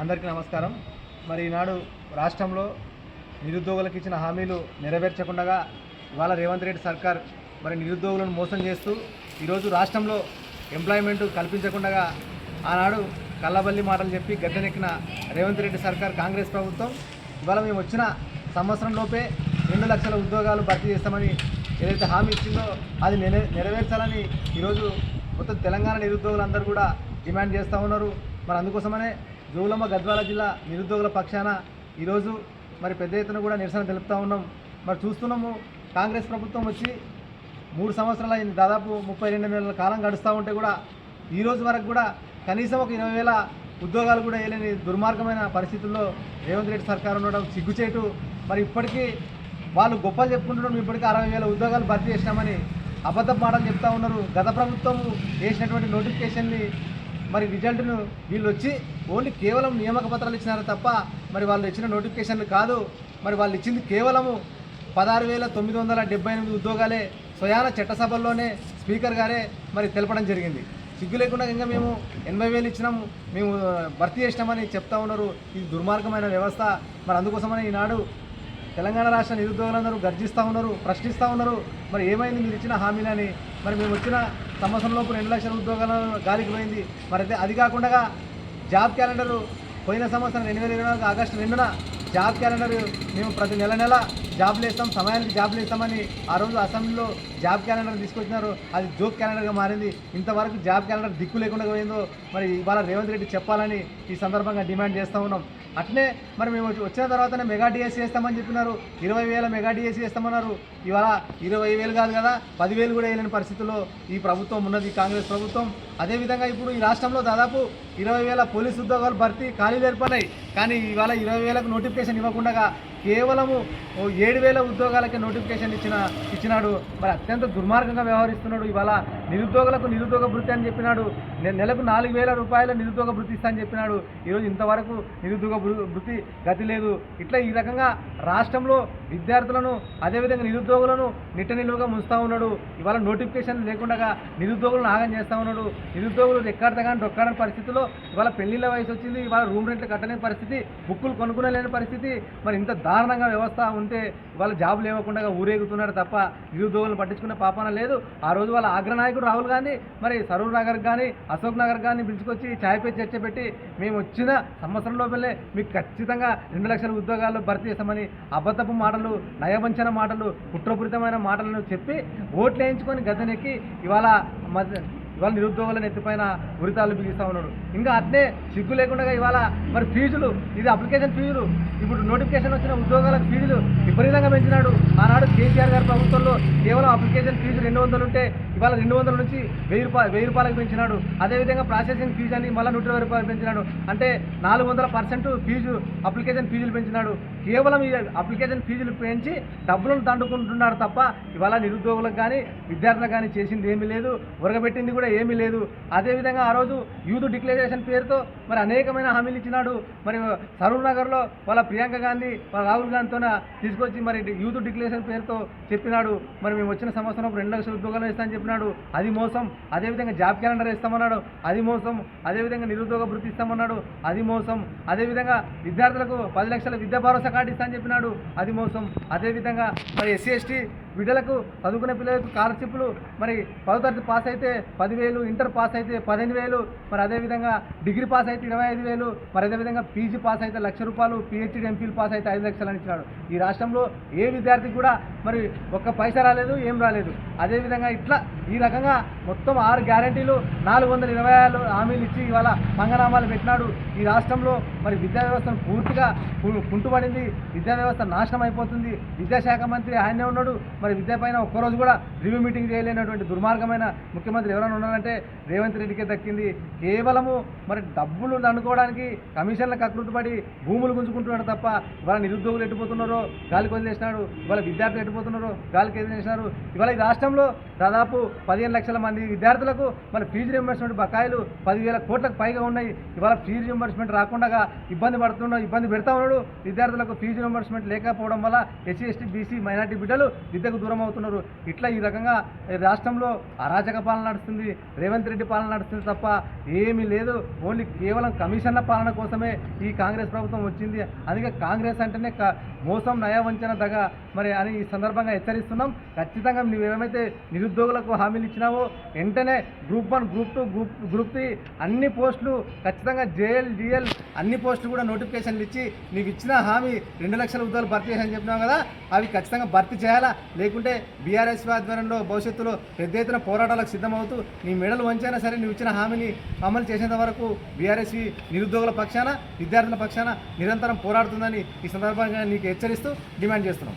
అందరికీ నమస్కారం. మరి ఈనాడు రాష్ట్రంలో నిరుద్యోగులకు ఇచ్చిన హామీలు నెరవేర్చకుండా ఇవాళ రేవంత్ రెడ్డి సర్కార్ మరి నిరుద్యోగులను మోసం చేస్తూ ఈరోజు రాష్ట్రంలో ఎంప్లాయ్మెంట్ కల్పించకుండా ఆనాడు కల్లబల్లి మాటలు చెప్పి గద్దెనెక్కిన రేవంత్ రెడ్డి సర్కార్ కాంగ్రెస్ ప్రభుత్వం ఇవాళ మేము వచ్చిన సంవత్సరంలోపే 2 లక్షల ఉద్యోగాలు భర్తీ చేస్తామని ఏదైతే హామీ ఇచ్చిందో అది నెరవేర్చాలని ఈరోజు మొత్తం తెలంగాణ నిరుద్యోగులందరూ కూడా డిమాండ్ చేస్తూ ఉన్నారు. మరి అందుకోసమనే జోగులాంబ గద్వాల జిల్లా నిరుద్యోగుల పక్షాన ఈరోజు మరి పెద్ద ఎత్తున కూడా నిరసన తెలుపుతూ ఉన్నాం. మరి చూస్తున్నాము, కాంగ్రెస్ ప్రభుత్వం వచ్చి 3 సంవత్సరాలు అయింది, దాదాపు 32 నెలల కాలం గడుస్తూ ఉంటే కూడా ఈరోజు వరకు కూడా కనీసం ఒక 20,000 ఉద్యోగాలు కూడా వేయలేని దుర్మార్గమైన పరిస్థితుల్లో రేవంత్ రెడ్డి సర్కారు ఉండడం సిగ్గుచేటు. మరి ఇప్పటికీ వాళ్ళు గొప్పలు చెప్పుకుంటున్నారు, ఇప్పటికీ 60,000 ఉద్యోగాలు భర్తీ చేసినామని అబద్ధపు మాటలు చెప్తా ఉన్నారు. గత ప్రభుత్వం వేసినటువంటి నోటిఫికేషన్ని మరి రిజల్ట్ను వీళ్ళు వచ్చి ఓన్లీ కేవలం నియామక పత్రాలు ఇచ్చినారు తప్ప మరి వాళ్ళు ఇచ్చిన నోటిఫికేషన్లు కాదు. మరి వాళ్ళు ఇచ్చింది కేవలము 16,978 ఉద్యోగాలే. స్వయాన చట్టసభల్లోనే స్పీకర్ గారే మరి తెలపడం జరిగింది. సిగ్గు లేకుండా ఇంకా మేము 80,000 ఇచ్చినాము, మేము భర్తీ చేసినామని చెప్తా ఉన్నారు. ఇది దుర్మార్గమైన వ్యవస్థ. మరి అందుకోసమని ఈనాడు తెలంగాణ రాష్ట్ర నిరుద్యోగులందరూ గర్జిస్తూ ఉన్నారు, ప్రశ్నిస్తూ ఉన్నారు. మరి ఏమైంది మీరు ఇచ్చిన హామీలని? మరి మేము వచ్చిన సంవత్సరంలోపు 2 లక్షల ఉద్యోగాలను గాలికి పోయింది. మరి అది కాకుండా జాబ్ క్యాలెండరు పోయిన సంవత్సరం 2024 ఆగస్టు 2న జాబ్ క్యాలెండర్ మేము ప్రతి నెల జాబ్లు వేస్తాం, సమయానికి జాబ్లు వేస్తామని ఆ రోజు అసెంబ్లీలో జాబ్ క్యాలెండర్ తీసుకొచ్చినారు. అది జోక్ క్యాలెండర్గా మారింది. ఇంతవరకు జాబ్ క్యాలెండర్ దిక్కు లేకుండా పోయిందో మరి ఇవాళ రేవంత్ రెడ్డి చెప్పాలని ఈ సందర్భంగా డిమాండ్ చేస్తూ ఉన్నాం. అట్లే మరి మేము వచ్చిన తర్వాతనే మెగా డిఎస్సీ వేస్తామని చెప్పినారు, 20,000 మెగా డిఎస్సీ వేస్తామన్నారు. ఇవాళ 20,000 కాదు కదా, 10,000 కూడా వేయలేని పరిస్థితుల్లో ఈ ప్రభుత్వం ఉన్నది, కాంగ్రెస్ ప్రభుత్వం. అదేవిధంగా ఇప్పుడు ఈ రాష్ట్రంలో దాదాపు 20,000 పోలీసు ఉద్యోగాలు భర్తీ ఖాళీలు ఏర్పడినాయి. కానీ ఇవాళ 20,000కు నోటిఫికేషన్ ఇవ్వకుండా కేవలము 7,000 ఉద్యోగాలకే నోటిఫికేషన్ ఇచ్చినాడు. మరి అత్యంత దుర్మార్గంగా వ్యవహరిస్తున్నాడు. ఇవాళ నిరుద్యోగులకు నిరుద్యోగ భృతి అని చెప్పినాడు, నెలకు 4,000 రూపాయల నిరుద్యోగ భృతి ఇస్తా అని చెప్పినాడు. ఈరోజు ఇంతవరకు నిరుద్యోగ భృతి గతి లేదు. ఇట్లా ఈ రకంగా రాష్ట్రంలో విద్యార్థులను అదేవిధంగా నిరుద్యోగులను నిట్ట నిలువగా ముంచుతూ ఉన్నాడు. ఇవాళ నోటిఫికేషన్ లేకుండా నిరుద్యోగులను ఆగం చేస్తూ ఉన్నాడు. నిరుద్యోగులు ఎక్కడతగాని డొక్కాడని పరిస్థితిలో ఇవాళ పెళ్లిళ్ళ వయసు వచ్చింది, ఇవాళ రూమ్ రెంట్లు కట్టలేని పరిస్థితి, బుక్కులు కొనుక్కునేలేని పరిస్థితి. మరి ఇంత దారుణంగా వ్యవస్థ ఉంటే ఇవాళ జాబులు ఇవ్వకుండా ఊరేగుతున్నాడు తప్ప నిరుద్యోగులను పట్టించుకునే పాపాన లేదు. ఆ రోజు వాళ్ళ అగ్రనాయకుడు రాహుల్ గాంధీ మరి సరూర్ నగర్ కానీ అశోక్ నగర్ కానీ పిలుచుకొచ్చి ఛాయ్పై చర్చ పెట్టి మేము వచ్చిన సంవత్సరం లోపలే మీకు ఖచ్చితంగా 2 లక్షల ఉద్యోగాల్లో భర్తీ చేస్తామని అబద్ధపు మాటలు, నయవంచన మాటలు, కుట్రపూరితమైన మాటలను చెప్పి ఓట్లు వేయించుకొని గద్దెనెక్కి ఇవాళ నిరుద్యోగులను ఎత్తిపైన ఉరితాలు బిగిస్తూ ఉన్నాడు. ఇంకా అట్నే సిగ్గు లేకుండా ఇవాళ మరి ఫీజులు, ఇది అప్లికేషన్ ఫీజులు, ఇప్పుడు నోటిఫికేషన్ వచ్చిన ఉద్యోగాలకు ఫీజులు విపరీతంగా పెంచినాడు. ఆనాడు కేసీఆర్ గారి ప్రభుత్వంలో కేవలం అప్లికేషన్ ఫీజు 200 ఉంటే ఇవాళ 200 నుంచి 1,000 రూపాయలకు పెంచినాడు. అదేవిధంగా ప్రాసెసింగ్ ఫీజు అని మళ్ళీ 120 రూపాయలు పెంచినాడు. అంటే 400% ఫీజు అప్లికేషన్ ఫీజులు పెంచినాడు. కేవలం ఈ అప్లికేషన్ ఫీజులు పెంచి డబ్బులను దండుకుంటున్నాడు తప్ప ఇవాళ నిరుద్యోగులకు కానీ విద్యార్థులకు కానీ చేసింది ఏమీ లేదు, ఉరగబెట్టింది కూడా ఏమీ లేదు. అదేవిధంగా ఆ రోజు యూత్ డిక్లరేషన్ పేరుతో మరి అనేకమైన హామీలు ఇచ్చినాడు. మరి సరూర్ నగర్లో వాళ్ళ ప్రియాంక గాంధీ వాళ్ళ రాహుల్ గాంధీతో తీసుకొచ్చి మరి యూత్ డిక్లరేషన్ పేరుతో చెప్పినాడు. మరి మేము వచ్చిన సంవత్సరం 2 లక్షల ఉద్యోగాలు వేస్తామని చెప్పినాడు, అది మోసం. అదేవిధంగా జాబ్ క్యాలెండర్ ఇస్తామన్నాడు, అది మోసం. అదేవిధంగా నిరుద్యోగ భృతి ఇస్తామన్నాడు, అది మోసం. అదేవిధంగా విద్యార్థులకు 10 లక్షల విద్యా భరోసా కార్డు ఇస్తామని చెప్పినాడు, అది మోసం. అదేవిధంగా మరి ఎస్సీ ఎస్టీ బిడ్డలకు చదువుకునే పిల్లలకు స్కాలర్షిప్లు మరి 10వ తరగతి పాస్ అయితే 10,000, ఇంటర్ పాస్ అయితే 15,000, మరి అదేవిధంగా డిగ్రీ పాస్ అయితే 25,000, మరి అదేవిధంగా పీజీ పాస్ అయితే 1,00,000 రూపాయలు, పిహెచ్డీ ఎంఫిల్ పాస్ అయితే 5 లక్షలు అని ఇచ్చినాడు. ఈ రాష్ట్రంలో ఏ విద్యార్థికి కూడా మరి ఒక్క పైసా రాలేదు, ఏం రాలేదు. అదేవిధంగా ఇట్లా ఈ రకంగా మొత్తం 6 గ్యారంటీలు 426 హామీలు ఇచ్చి ఇవాళ పంగనామాలు పెట్టినాడు. ఈ రాష్ట్రంలో మరి విద్యా వ్యవస్థను పూర్తిగా కుంటుపడింది, విద్యా వ్యవస్థ నాశనం అయిపోతుంది. విద్యాశాఖ మంత్రి ఆయనే ఉన్నాడు, మరి విద్య పైన ఒక్కరోజు కూడా రివ్యూ మీటింగ్ చేయలేనటువంటి దుర్మార్గమైన ముఖ్యమంత్రి ఎవరైనా ఉన్నారంటే రేవంత్ రెడ్డికే దక్కింది. కేవలము మరి డబ్బులు దండుకోవడానికి కమిషన్లకు అకృతపడి భూములు గుంజుకుంటున్నాడు తప్ప ఇవాళ నిరుద్యోగులు ఎట్టిపోతున్నారో గాలికి వదిలేసినాడు, ఇవాళ విద్యార్థులు ఎట్టిపోతున్నారో గాలికి వదిలేసినారు. ఇవాళ ఈ రాష్ట్రంలో దాదాపు 15 లక్షల మంది విద్యార్థులకు మరి ఫీజు రియంబర్స్మెంట్ బకాయిలు 10,000 కోట్లకు పైగా ఉన్నాయి. ఇవాళ ఫీజు రియంబర్స్మెంట్ రాకుండా ఇబ్బంది పెడతా ఉన్నాడు. విద్యార్థులకు ఫీజు రియంబర్స్మెంట్ లేకపోవడం వల్ల ఎస్సీ ఎస్టీ బీసీ మైనార్టీ బిడ్డలు విద్యకు ప్రజలకు దూరం అవుతున్నారు. ఇట్లా ఈ రకంగా రాష్ట్రంలో అరాచక పాలన నడుస్తుంది, రేవంత్ రెడ్డి పాలన నడుస్తుంది తప్ప ఏమీ లేదు. ఓన్లీ కేవలం కమిషన్ల పాలన కోసమే ఈ కాంగ్రెస్ ప్రభుత్వం వచ్చింది. అందుకే కాంగ్రెస్ అంటేనే మోసం, నయవంచన, దగ మరి అని ఈ సందర్భంగా హెచ్చరిస్తున్నాం. ఖచ్చితంగా నువ్వేమైతే నిరుద్యోగులకు హామీలు ఇచ్చినావో వెంటనే గ్రూప్ 1, గ్రూప్ 2, గ్రూప్ 3 అన్ని పోస్టులు ఖచ్చితంగా జేఎల్, డిఎల్ అన్ని పోస్టులు కూడా నోటిఫికేషన్లు ఇచ్చి నీకు ఇచ్చిన హామీ 2 లక్షల ఉద్యోగాలు భర్తీ చేయాలని చెప్పినావు కదా, అవి ఖచ్చితంగా భర్తీ చేయాలా. లేకుంటే బీఆర్ఎస్ ఆధ్వర్యంలో భవిష్యత్తులో పెద్ద ఎత్తున పోరాటాలకు సిద్ధమవుతూ నీ మెడలు వంచైనా సరే నువ్వు ఇచ్చిన హామీని అమలు చేసేంత వరకు బీఆర్ఎస్ నిరుద్యోగుల పక్షాన, విద్యార్థుల పక్షాన నిరంతరం పోరాడుతుందని ఈ సందర్భంగా నీకు హెచ్చరిస్తూ డిమాండ్ చేస్తున్నాం.